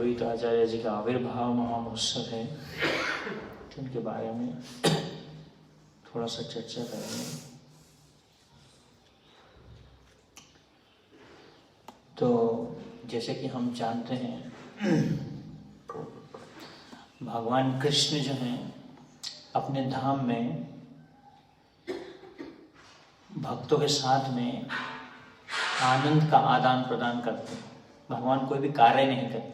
अद्वैत आचार्य जी का आविर्भाव महामहोत्सव है, तो उनके बारे में थोड़ा सा चर्चा करेंगे। तो जैसे कि हम जानते हैं, भगवान कृष्ण जो हैं अपने धाम में भक्तों के साथ में आनंद का आदान प्रदान करते हैं। भगवान कोई भी कार्य नहीं करते,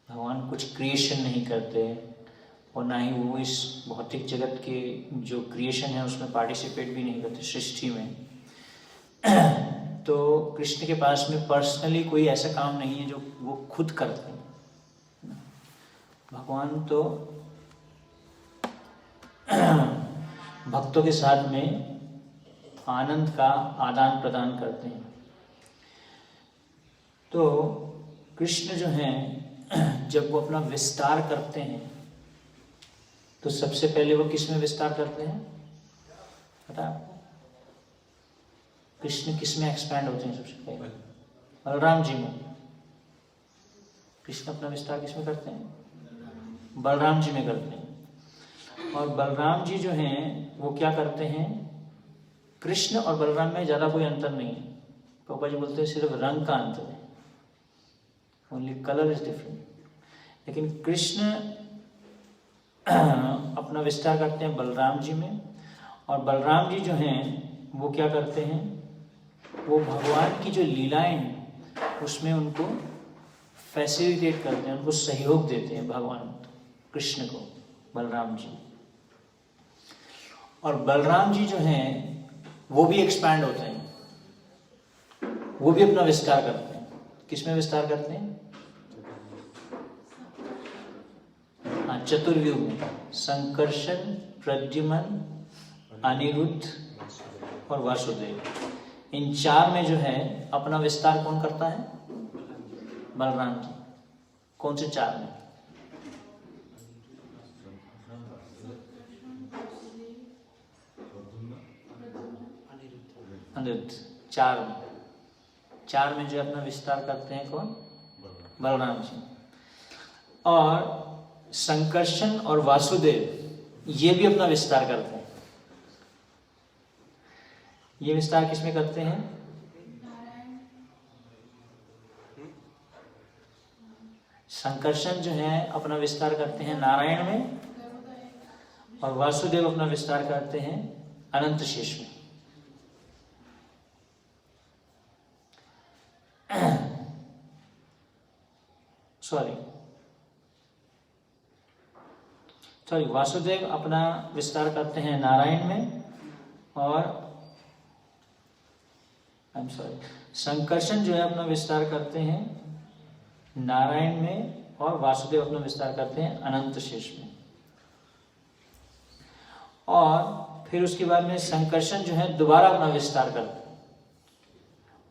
भगवान कुछ क्रिएशन नहीं करते और ना ही वो इस भौतिक जगत के जो क्रिएशन है उसमें पार्टिसिपेट भी नहीं करते, सृष्टि में। तो कृष्ण के पास में पर्सनली कोई ऐसा काम नहीं है जो वो खुद करते हैं। भगवान तो भक्तों के साथ में आनंद का आदान प्रदान करते हैं। तो कृष्ण जो हैं जब वो अपना विस्तार करते हैं तो सबसे पहले वो किस में विस्तार करते हैं, पता है आपको? कृष्ण किस में एक्सपैंड होते हैं सबसे पहले? बलराम जी में। कृष्ण अपना विस्तार किस में करते हैं? बलराम जी में करते हैं। और बलराम जी जो हैं वो क्या करते हैं, कृष्ण और बलराम में ज़्यादा कोई अंतर नहीं है। पापा जी बोलते हैं सिर्फ रंग का अंतर है, ओनली कलर इज डिफरेंट। लेकिन कृष्ण अपना विस्तार करते हैं बलराम जी में, और बलराम जी जो हैं वो क्या करते हैं, वो भगवान की जो लीलाएं हैं उसमें उनको फैसिलिटेट करते हैं, उनको सहयोग देते हैं भगवान कृष्ण को, बलराम जी। और बलराम जी जो हैं वो भी एक्सपैंड होते हैं, वो भी अपना विस्तार करते हैं। किसमें विस्तार करते हैं? हाँ, चतुर्व्यूह में। संकर्षण, प्रद्युम्न, अनिरुद्ध और वासुदेव, इन चार में जो है अपना विस्तार कौन करता है? बलराम जी। कौन से चार में? अनिरुद्ध। चार में जो अपना विस्तार करते हैं कौन? बलराम जी। और संकर्षण और वासुदेव ये भी अपना विस्तार करते हैं। ये विस्तार किसमें करते हैं? संकर्षण जो है अपना विस्तार करते हैं नारायण में, और वासुदेव अपना विस्तार करते हैं अनंत शेष में। सॉरी वासुदेव अपना विस्तार करते हैं नारायण में, और संकर्षण जो है अपना विस्तार करते हैं नारायण में, और वासुदेव अपना विस्तार करते हैं अनंत शेष में। और फिर उसके बाद में संकर्षण जो है दोबारा अपना विस्तार करते हैं,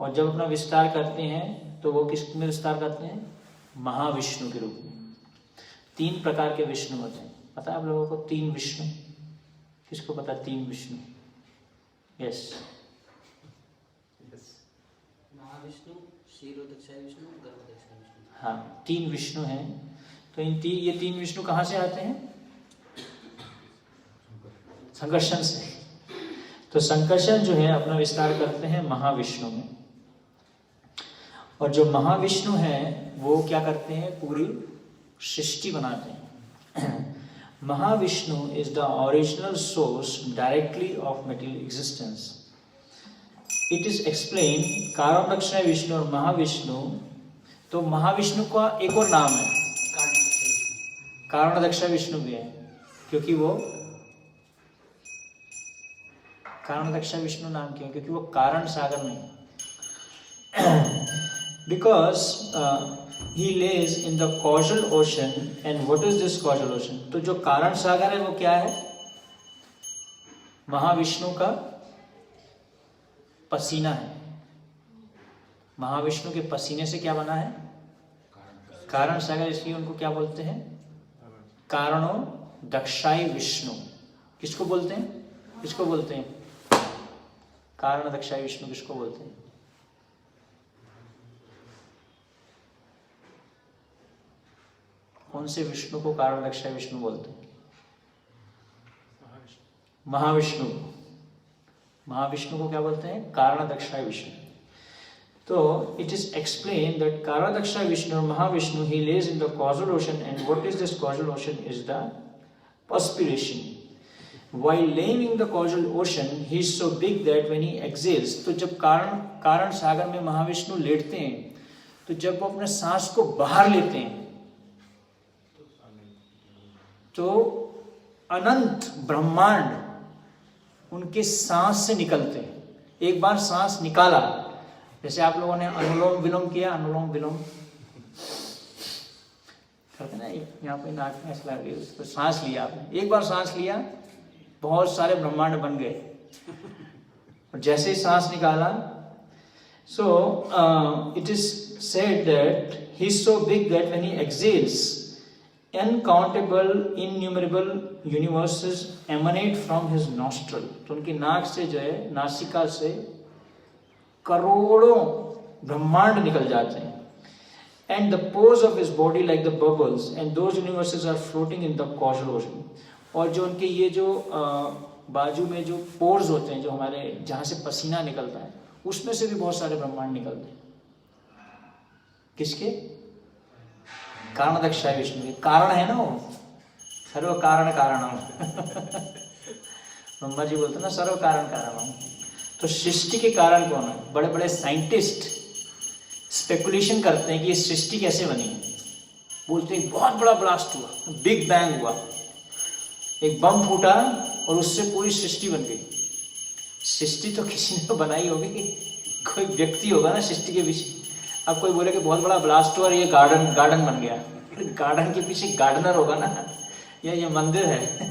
और जब अपना विस्तार करते हैं तो वो किस में विस्तार करते हैं? महाविष्णु के रूप में। 3 प्रकार के विष्णु होते हैं, पता है आप लोगों को? 3 विष्णु, किसको पता? 3 विष्णु। यस, महाविष्णु, क्षीरोदक्षाय विष्णु, गर्भोदक्षाय विष्णु। हाँ, 3 विष्णु हैं। तो ये 3 विष्णु कहाँ से आते हैं? संकर्षण से। तो संकर्षण जो है अपना विस्तार करते हैं महाविष्णु में, और जो महाविष्णु हैं वो क्या करते हैं? पूरी सृष्टि बनाते हैं। Mahavishnu is the original source directly of material existence. It is explain कारण दक्षिण विष्णु और महाविष्णु। तो महाविष्णु का एक और नाम है कारण दक्षिण विष्णु भी है, क्योंकि वो कारण दक्षिण विष्णु नाम क्यों? क्योंकि वो कारण सागर में है। Because he lays in the causal ocean, and what is this causal ocean? तो जो कारण सागर है वो क्या है? महाविष्णु का पसीना है। महाविष्णु के पसीने से क्या बना है? कारण सागर। इसलिए उनको क्या बोलते हैं? कारणों दक्षाई विष्णु। किसको बोलते हैं? किसको बोलते हैं? कारण दक्षाई विष्णु किसको बोलते हैं? कौन से विष्णु को कारणदक्षाय विष्णु बोलते हैं? महाविष्णु। महाविष्णु को क्या बोलते हैं? कारणदक्षाय विष्णु। तो it is explained that Karanadaksha Vishnu or Mahavishnu, he lays in the causal ocean, and what is this causal ocean is the perspiration. While laying in the causal ocean, he is so big that when he exhales, तो जब कारण सागर में महाविष्णु लेटते हैं, तो जब वो अपने सांस को बाहर लेते हैं तो अनंत ब्रह्मांड उनके सांस से निकलते हैं। एक बार सांस निकाला, जैसे आप लोगों ने अनुलोम विलोम किया, अनुलोम विलोम करते ना, यहाँ पे नाक में ऐसा लग रही है, सांस लिया आपने, एक बार सांस लिया, बहुत सारे ब्रह्मांड बन गए। और जैसे ही सांस निकाला, so it is said that he is so big that when he exhales, uncountable, innumerable universes emanate from his nostril. तो उनकी नाक से जो है, नासिका से करोड़ों ब्रह्मांड निकल जाते हैं। And the pores of his body like the bubbles, and those universes are floating in the causal ocean. और जो उनके ये जो बाजू में जो पोर्स होते हैं, जो हमारे जहाँ से पसीना निकलता है, उसमें से भी बहुत सारे ब्रह्मांड निकलते हैं। किसके? कारणदक्षाय विष्णु के। कारण है ना वो, सर्व कारण कारणम। ब्रह्मा जी बोलते हैं ना, सर्व कारण कारणम। तो सृष्टि के कारण कौन है? बड़े बड़े साइंटिस्ट स्पेकुलेशन करते हैं कि ये सृष्टि कैसे बनी। बोलते हैं बहुत बड़ा ब्लास्ट हुआ, बिग बैंग हुआ, एक बम फूटा और उससे पूरी सृष्टि बन गई। सृष्टि तो किसी ने बनाई होगी, कोई व्यक्ति होगा ना सृष्टि के पीछे। अब कोई बोले कि बहुत बड़ा ब्लास्ट हुआ और ये गार्डन बन गया, गार्डन के पीछे गार्डनर होगा ना, या ये मंदिर है,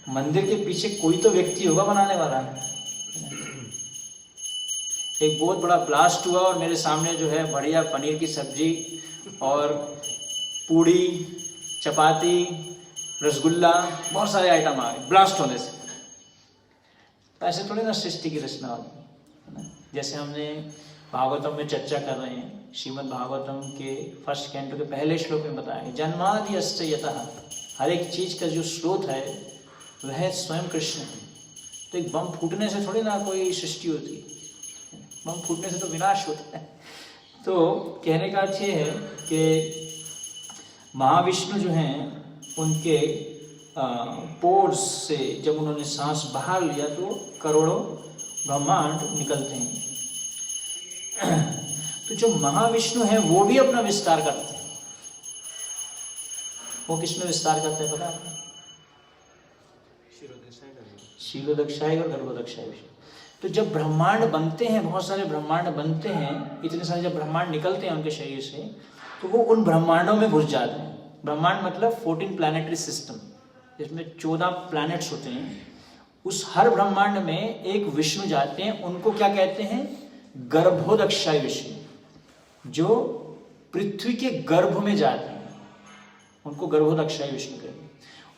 मंदिर के पीछे कोई तो व्यक्ति होगा बनाने वाला। एक बहुत बड़ा ब्लास्ट हुआ और मेरे सामने जो है बढ़िया पनीर की सब्जी और पूड़ी, चपाती, रसगुल्ला, बहुत सारे आइटम आ गए ब्लास्ट होने से। तो ऐसे थोड़ी ना सृष्टि की रचना होती है ना। जैसे हमने भागवतम में चर्चा कर रहे हैं, श्रीमद् भागवतम के फर्स्ट कैंटो के पहले श्लोक में बताया है, जन्मादि अस्य यतः, हर एक चीज का जो स्रोत है वह स्वयं कृष्ण है। तो एक बम फूटने से थोड़ी ना कोई सृष्टि होती है, बम फूटने से तो विनाश होता है। तो कहने का अर्थ ये है कि महाविष्णु जो हैं उनके पोर्स से जब उन्होंने सांस बाहर लिया तो करोड़ों ब्रह्मांड निकलते हैं। तो जो महाविष्णु हैं वो भी अपना विस्तार करते हैं। वो किसमें विस्तार करते हैं पता है आपको? शीलोदक्षाय और गर्भोदक्षाय विष्णु। तो जब ब्रह्मांड बनते हैं, बहुत सारे ब्रह्मांड बनते हैं, इतने सारे जब ब्रह्मांड निकलते हैं उनके शरीर से, तो वो उन ब्रह्मांडों में घुस जाते हैं। ब्रह्मांड मतलब 14 प्लैनेटरी सिस्टम, जिसमें 14 प्लैनेट्स होते हैं। उस हर ब्रह्मांड में एक विष्णु जाते हैं, उनको क्या कहते हैं? गर्भोदक्षाय विष्णु। जो पृथ्वी के गर्भ में जाते हैं उनको गर्भोदक्षाय विष्णु कहते हैं।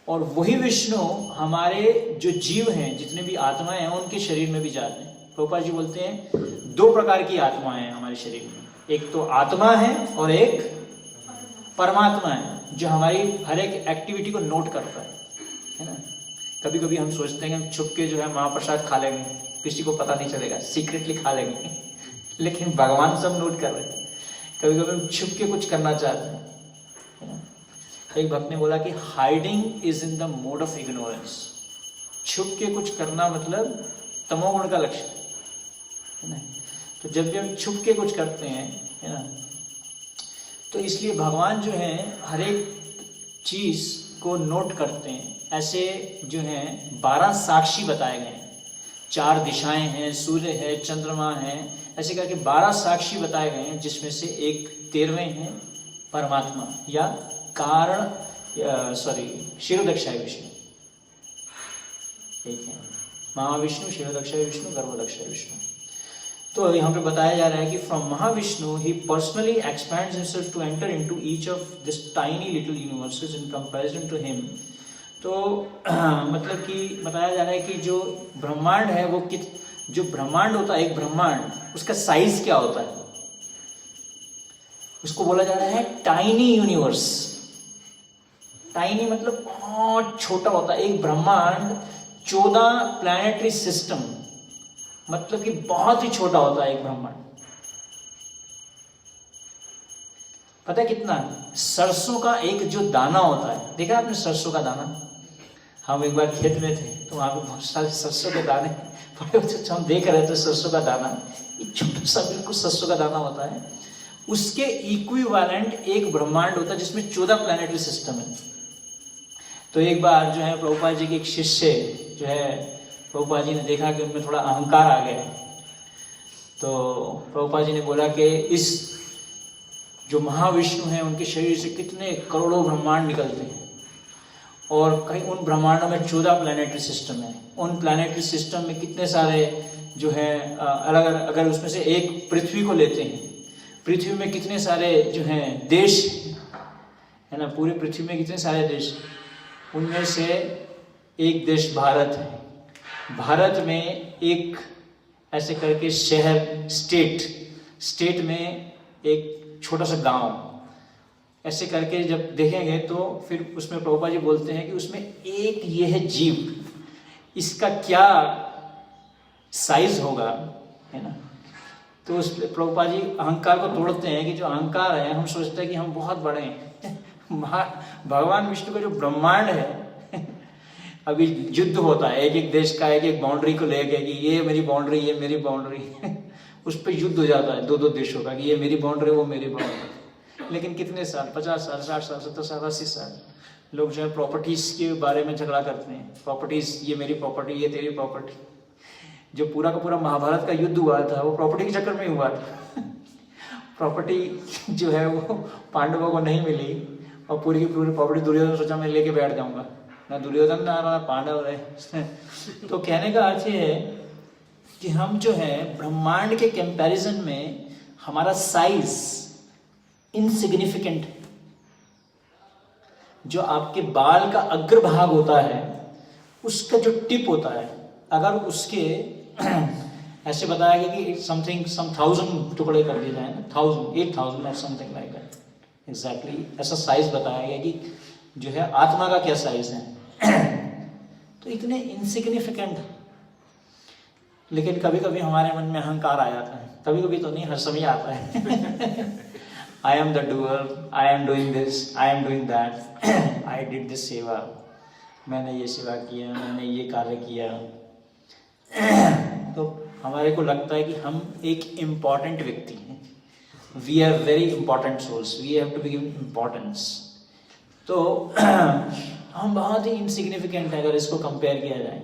और वही विष्णु हमारे जो जीव हैं, जितने भी आत्माएं हैं, उनके शरीर में भी जाते हैं। प्रभुपाद जी बोलते हैं 2 प्रकार की आत्माएं हैं हमारे शरीर में, एक तो आत्मा है और एक परमात्मा है, जो हमारी हर एक एक्टिविटी को नोट करता है ना। कभी कभी हम सोचते हैं कि हम छुप के जो है महाप्रसाद खा लेंगे, किसी को पता नहीं चलेगा, सीक्रेटली खा लेंगे, लेकिन भगवान सब नोट कर रहे हैं। कभी कभी हम छुप के कुछ करना चाहते हैं। एक भक्त ने बोला कि hiding is in the mode of ignorance. छुप के कुछ करना मतलब तमोगुण का लक्षण है ना। तो जब भी हम छुप के कुछ करते हैं, है ना, तो इसलिए भगवान जो है हर एक चीज को नोट करते हैं। ऐसे जो हैं 12 साक्षी बताए गए हैं, 4 दिशाएं हैं, सूर्य है, चंद्रमा है, ऐसे करके 12 साक्षी बताए गए हैं, जिसमें से एक 13वें हैं परमात्मा या कारण शीलोदक्षाय विष्णु। एक है महाविष्णु, शीलोदक्षाय विष्णु, गर्भोदक्षाय विष्णु। तो यहाँ पे बताया जा रहा है कि from Mahavishnu he personally expands himself to enter into each of this tiny little universes in comparison to him. तो मतलब कि बताया जा रहा है कि जो ब्रह्मांड है वो जो ब्रह्मांड होता है, एक ब्रह्मांड, उसका साइज क्या होता है, उसको बोला जा रहा है टाइनी यूनिवर्स। टाइनी मतलब बहुत छोटा होता है। एक ब्रह्मांड 14 प्लैनेटरी सिस्टम, मतलब कि बहुत ही छोटा होता है एक ब्रह्मांड। पता है कितना? सरसों का एक जो दाना होता है, देखा आपने सरसों का दाना? हम एक बार खेत में थे तो वहां पे बहुत सारे सरसों के दाने पड़े होते थे, हम देख रहे थे सरसों का दाना, एक छोटा सा बिल्कुल सरसों का दाना होता है। उसके इक्विवेलेंट एक ब्रह्मांड होता है जिसमें 14 प्लैनेटरी सिस्टम है। तो एक बार जो है प्रभुपाद जी के एक शिष्य जो है, प्रभुपाद जी ने देखा कि उनमें थोड़ा अहंकार आ गया, तो प्रभुपाद जी ने बोला कि इस जो महाविष्णु हैं उनके शरीर से कितने करोड़ों ब्रह्मांड निकलते हैं, और कहीं उन ब्रह्मांडों में 14 प्लैनेटरी सिस्टम है। उन प्लैनेटरी सिस्टम में कितने सारे जो है अलग अलग, अगर उसमें से एक पृथ्वी को लेते हैं, पृथ्वी में कितने सारे जो हैं देश है ना, पूरी पृथ्वी में कितने सारे देश, उनमें से एक देश भारत है। भारत में एक ऐसे करके शहर, स्टेट में एक छोटा सा गांव, ऐसे करके जब देखेंगे तो फिर उसमें प्रभुपाद जी बोलते हैं कि उसमें एक ये है जीव, इसका क्या साइज होगा, है ना। तो उस प्रभुपाद जी अहंकार को तोड़ते हैं कि जो अहंकार है, हम सोचते हैं कि हम बहुत बड़े हैं। भगवान विष्णु का जो ब्रह्मांड है, अभी युद्ध होता है एक एक देश का, एक एक बाउंड्री को लेके कि ये मेरी बाउंड्री, ये मेरी बाउंड्री उस पर युद्ध हो जाता है दो देशों का कि ये मेरी बाउंड्री, वो मेरी बाउंड्री। लेकिन कितने साल, 50 साल, 60 साल, 70 साल, 80 साल लोग जो है प्रॉपर्टीज के बारे में झगड़ा करते हैं। प्रॉपर्टीज, ये मेरी प्रॉपर्टी, ये तेरी प्रॉपर्टी। जो पूरा का पूरा महाभारत का युद्ध हुआ था वो प्रॉपर्टी के चक्कर में हुआ था। प्रॉपर्टी जो है वो पांडवों को नहीं मिली, और पूरी की पूरी प्रॉपर्टी दुर्योधन सोचा मैं लेके बैठ जाऊंगा, ना दुर्योधन ना पांडव रहे। तो कहने का अर्थ ये है कि हम जो है ब्रह्मांड के कंपैरिजन में हमारा साइज इनसिग्निफिकेंट है। जो आपके बाल का अग्रभाग होता है, उसका जो टिप होता है, अगर उसके ऐसे बताया गया कि समथिंग सम 1000 टुकड़े कर दिए जाए ना, 8,000 और समथिंग लाइक दैट, एग्जैक्टली ऐसा साइज बताया गया कि जो है आत्मा का क्या साइज है। तो इतने इनसिग्निफिकेंट, लेकिन कभी कभी हमारे मन में अहंकार आ जाता है, कभी कभी तो नहीं, हर समय आता है। I am the doer, I am doing this, I am doing that, I did this सेवा, मैंने ये सेवा किया, मैंने ये कार्य किया। तो हमारे को लगता है कि हम एक इम्पॉर्टेंट व्यक्ति हैं, we are very important souls, we have to be given importance. तो हम बहुत ही इनसिग्निफिकेंट है अगर इसको कंपेयर किया जाए।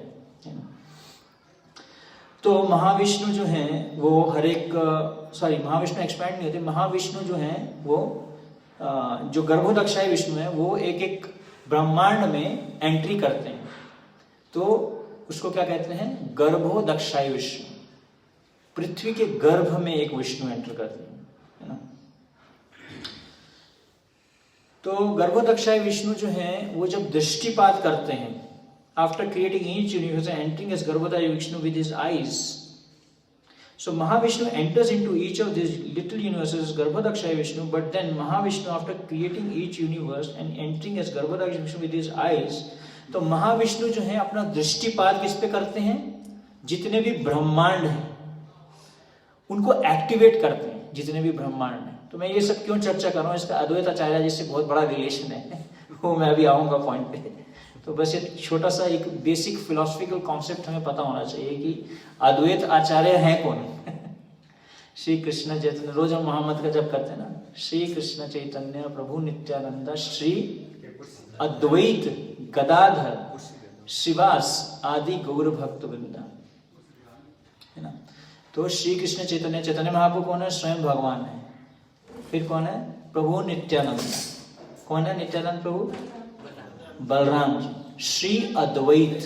तो महाविष्णु जो हैं वो हर एक महाविष्णु एक्सपैंड नहीं होते। महाविष्णु जो हैं वो जो गर्भोदक्षाई विष्णु है वो एक एक ब्रह्मांड में एंट्री करते हैं, तो उसको क्या कहते हैं? गर्भोदक्षाई विष्णु। पृथ्वी के गर्भ में एक विष्णु एंटर करते हैं, है ना। तो गर्भोदक्षाई विष्णु जो हैं वो जब दृष्टिपात करते हैं, after creating each universe and entering as Garbhodaya Vishnu with his eyes. So Mahavishnu enters into each of these little universes as Garbhodakshaya Vishnu, but then Mahavishnu, after creating each universe and entering as Garbhodakshaya Vishnu with his eyes, तो महाविष्णु जो है अपना दृष्टिपात किस पे करते हैं? जितने भी ब्रह्मांड हैं उनको एक्टिवेट करते हैं, जितने भी ब्रह्मांड हैं। तो मैं ये सब क्यों चर्चा कर रहा हूँ, इसका अद्वैत आचार्य जी से बहुत बड़ा रिलेशन है, वो मैं अभी आऊंगा पॉइंट पे। तो बस ये छोटा सा एक बेसिक फिलोसफिकल कॉन्सेप्ट हमें पता होना चाहिए कि अद्वैत आचार्य हैं कौन। श्री कृष्ण चैतन्य, रोज हम मोहम्मद का जप करते हैं ना, श्री कृष्ण चैतन्य प्रभु नित्यानंद श्री अद्वैत गदाधर श्रीवास आदि गौर भक्त वृंदा, है ना। तो श्री कृष्ण चैतन्य, चैतन्य महाप्रभु कौन है? स्वयं भगवान है। फिर कौन है? प्रभु नित्यानंद। कौन है नित्यानंद प्रभु? बलराम जी। श्री अद्वैत,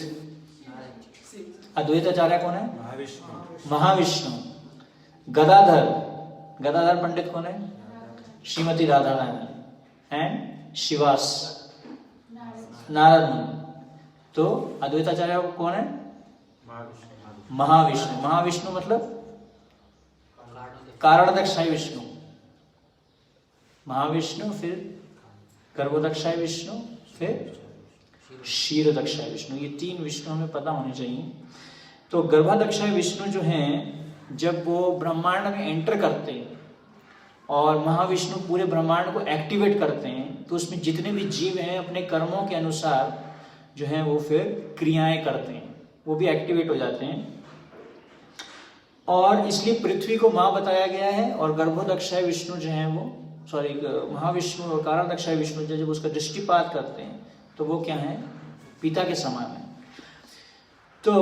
अद्वैत आचार्य कौन है? महाविष्णु। गदाधर, गदाधर पंडित कौन है? श्रीमती राधा रानी। एंड शिवास, नारद मुनि। तो अद्वैत आचार्य कौन है? महाविष्णु। महाविष्णु मतलब कारणदक्षाई विष्णु। महाविष्णु, फिर गर्भोदक्षाई विष्णु, फिर क्षीरोदक्षाय विष्णु। ये 3 विष्णु हमें पता होने चाहिए। तो गर्भाध्यक्षाय विष्णु जो हैं, जब वो ब्रह्मांड में एंटर करते हैं और महाविष्णु पूरे ब्रह्मांड को एक्टिवेट करते हैं, तो उसमें जितने भी जीव हैं अपने कर्मों के अनुसार जो है वो फिर क्रियाएं करते हैं, वो भी एक्टिवेट हो जाते हैं। और इसलिए पृथ्वी को माँ बताया गया है, और गर्भोदक्षाय विष्णु जो है वो महाविष्णु और कारादक्षाय विष्णु जब उसका दृष्टिपात करते हैं तो वो क्या है, पिता के समान है। तो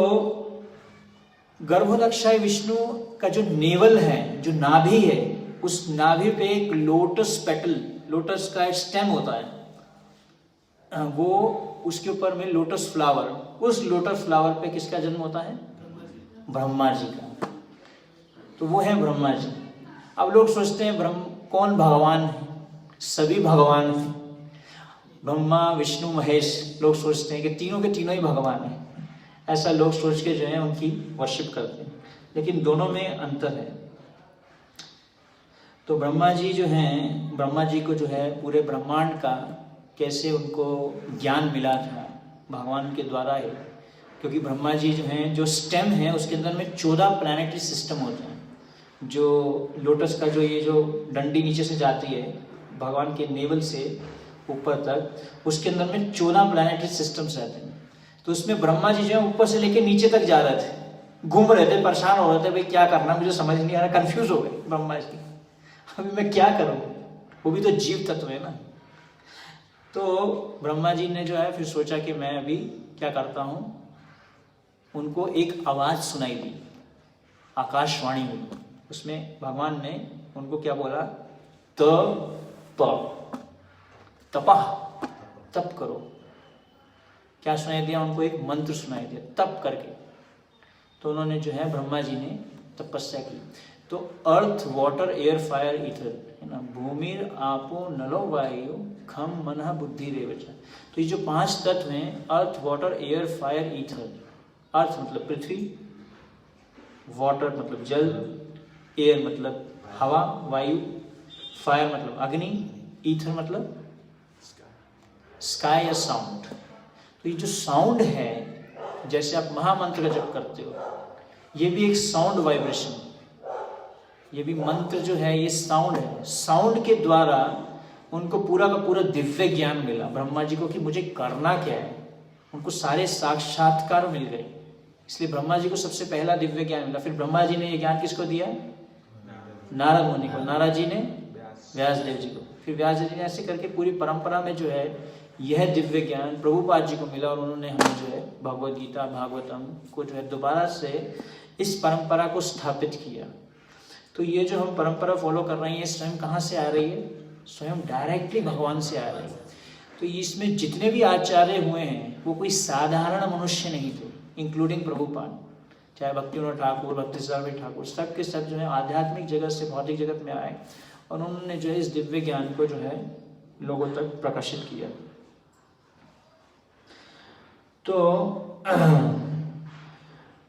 गर्भोदक्षाय विष्णु का जो नेवल है, जो नाभि है, उस नाभि पे एक लोटस पेटल, लोटस का स्टेम होता है, वो उसके ऊपर में लोटस फ्लावर, उस लोटस फ्लावर पे किसका जन्म होता है, ब्रह्मा जी का। तो वो है ब्रह्मा जी। अब लोग सोचते हैं ब्रह्म कौन भगवान है, सभी भगवान हैं, ब्रह्मा विष्णु महेश, लोग सोचते हैं कि तीनों के तीनों ही भगवान हैं। ऐसा लोग सोच के जो है उनकी वर्शिप करते हैं, लेकिन दोनों में अंतर है। तो ब्रह्मा जी जो हैं, ब्रह्मा जी को जो है पूरे ब्रह्मांड का कैसे उनको ज्ञान मिला था, भगवान के द्वारा है। क्योंकि ब्रह्मा जी जो हैं, जो स्टेम है उसके अंदर में 14 प्लैनेटरी सिस्टम होते हैं। जो लोटस का जो ये जो डंडी नीचे से जाती है भगवान के नेवल से ऊपर तक, उसके अंदर में 14 प्लैनेटरी सिस्टम्स रहते हैं। तो उसमें ब्रह्मा जी जो है ऊपर से लेके नीचे तक जा रहे थे, घूम रहे थे, परेशान हो रहे थे, भाई क्या करना, मुझे समझ नहीं आ रहा, कंफ्यूज हो गए ब्रह्मा जी, अभी मैं क्या करूं, वो भी तो जीव तत्व है ना। तो ब्रह्मा जी ने जो है फिर सोचा कि मैं अभी क्या करता हूं, उनको एक आवाज सुनाई दी, आकाशवाणी हुई। उसमें भगवान ने उनको क्या बोला, तपह, तप करो। क्या सुनाई दिया उनको, एक मंत्र सुनाई दिया, तप करके। तो उन्होंने जो है ब्रह्मा जी ने तपस्या की। तो अर्थ वाटर एयर फायर ईथर है ना, भूमिर आपो नलो वायु खम मनः बुद्धि रेवच। तो ये जो 5 तत्व हैं, earth water air fire ether, earth मतलब पृथ्वी, वाटर मतलब जल, एयर मतलब हवा वायु, फायर मतलब अग्नि, ईथर मतलब स्काई या साउंड। तो ये जो साउंड है, जैसे आप महामंत्र का जप करते हो, ये भी एक साउंड वाइब्रेशन, ये भी मंत्र जो है ये साउंड है। साउंड के द्वारा उनको पूरा का पूरा दिव्य ज्ञान मिला ब्रह्मा जी को कि मुझे करना क्या है। उनको सारे साक्षात्कार मिल गए, इसलिए ब्रह्मा जी को सबसे पहला दिव्य ज्ञान मिला। फिर ब्रह्मा जी ने ये ज्ञान किसको दिया, नारद मुनि को, नारद जी ने व्यास देव जी को, फिर व्यास जी ने, ऐसे करके पूरी परंपरा में जो है यह दिव्य ज्ञान प्रभुपाद जी को मिला। और उन्होंने हमें जो है भगवद गीता भागवतम को जो है दोबारा से इस परंपरा को स्थापित किया। तो ये जो हम परंपरा फॉलो कर रहे हैं, ये स्वयं कहाँ से आ रही है, स्वयं डायरेक्टली भगवान से आ रही है। तो इसमें जितने भी आचार्य हुए हैं वो कोई साधारण मनुष्य नहीं थे, इंक्लूडिंग प्रभुपाद, चाहे भक्तिविनोद ठाकुर, भक्ति सागर ठाकुर, सब के सब जो है आध्यात्मिक जगत से भौतिक जगत में आए और उन्होंने जो है इस दिव्य ज्ञान को जो है लोगों तक प्रकाशित किया। तो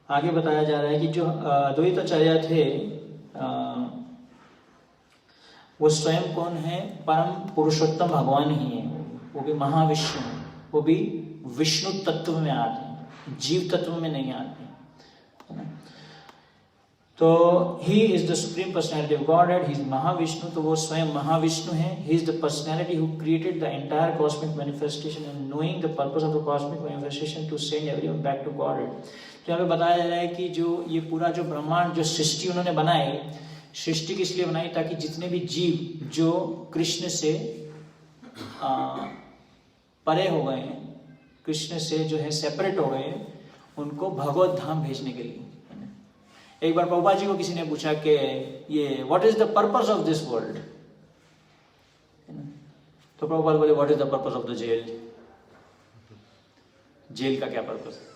आगे बताया जा रहा है कि जो अद्वैत आचार्य थे वो स्वयं कौन है, परम पुरुषोत्तम भगवान ही है, वो भी महाविष्णु, वो भी विष्णु तत्व में आते हैं, जीव तत्व में नहीं आते हैं। तो he is the supreme personality of God, he is Mahavishnu, तो वो स्वयं महाविष्णु है। He is the personality who created the entire cosmic manifestation and knowing the purpose of the cosmic manifestation to send everyone back to God. तो यहाँ पे बताया जा रहा है कि जो ये पूरा जो ब्रह्मांड, जो सृष्टि उन्होंने बनाई, सृष्टि किस लिए बनाई, ताकि जितने भी जीव जो कृष्ण से परे हो गए हैं, कृष्ण से जो है सेपरेट हो गए हैं, उनको भगवत धाम भेजने के लिए। एक बार प्रभुपाद जी को किसी ने पूछा कि ये what is the purpose of this world, तो प्रभुपाद बोले what is the purpose of the jail. Jail का क्या पर्पस है,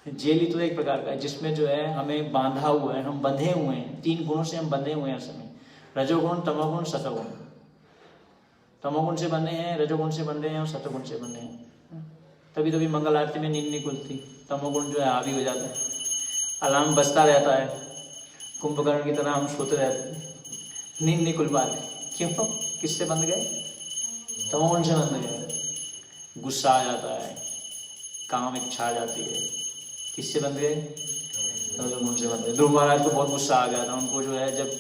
जेल ही तो एक प्रकार का है जिसमें जो है हमें बांधा हुआ है, हम बंधे हुए हैं, 3 गुणों से हम बंधे हुए हैं। समय रजोगुण, तमोगुण, सतोगुण। तमोगुण से बंधे हैं, रजोगुण से बंधे हैं और सतोगुण से बंधे हैं। तभी तभी मंगल आरती में नींद नहीं खुलती, तमोगुण जो है हावी हो जाता है, अलार्म बजता रहता है, कुंभकर्ण की तरह हम सोते रहते हैं, नींद नहीं खुल पाते। क्यों, किससे बंध गए, तमोगुण से बंध गए। गुस्सा आ जाता है, काम इच्छा आ जाती है। किससे बंध गए? रजोगुण से बंध गए। ध्रुव महाराज को बहुत गुस्सा आ गया था। उनको जो है जब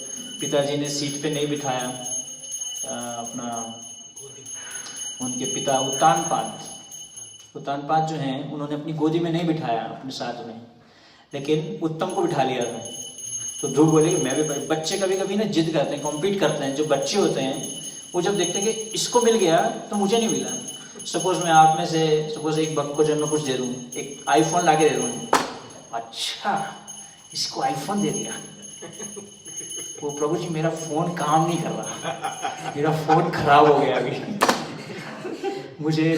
पिताजी ने सीट पे नहीं बिठाया अपना, उनके पिता उत्तानपाद जो हैं उन्होंने अपनी गोदी में नहीं बिठाया अपने साथ में, लेकिन उत्तम को बिठा लिया था। तो ध्रुव बोले कि मैं भी, बच्चे कभी कभी ना जिद करते हैं, कॉम्पीट करते हैं। जो बच्चे होते हैं वो जब देखते हैं कि इसको मिल गया तो मुझे नहीं मिला। सपोज मैं आप में से एक भक्त को जब मैं कुछ दे दूँ, एक आईफोन ला के दे दूँ, अच्छा इसको आईफोन दे दिया, वो प्रभु जी मेरा फोन काम नहीं कर रहा, मेरा फोन खराब हो गया अभी, मुझे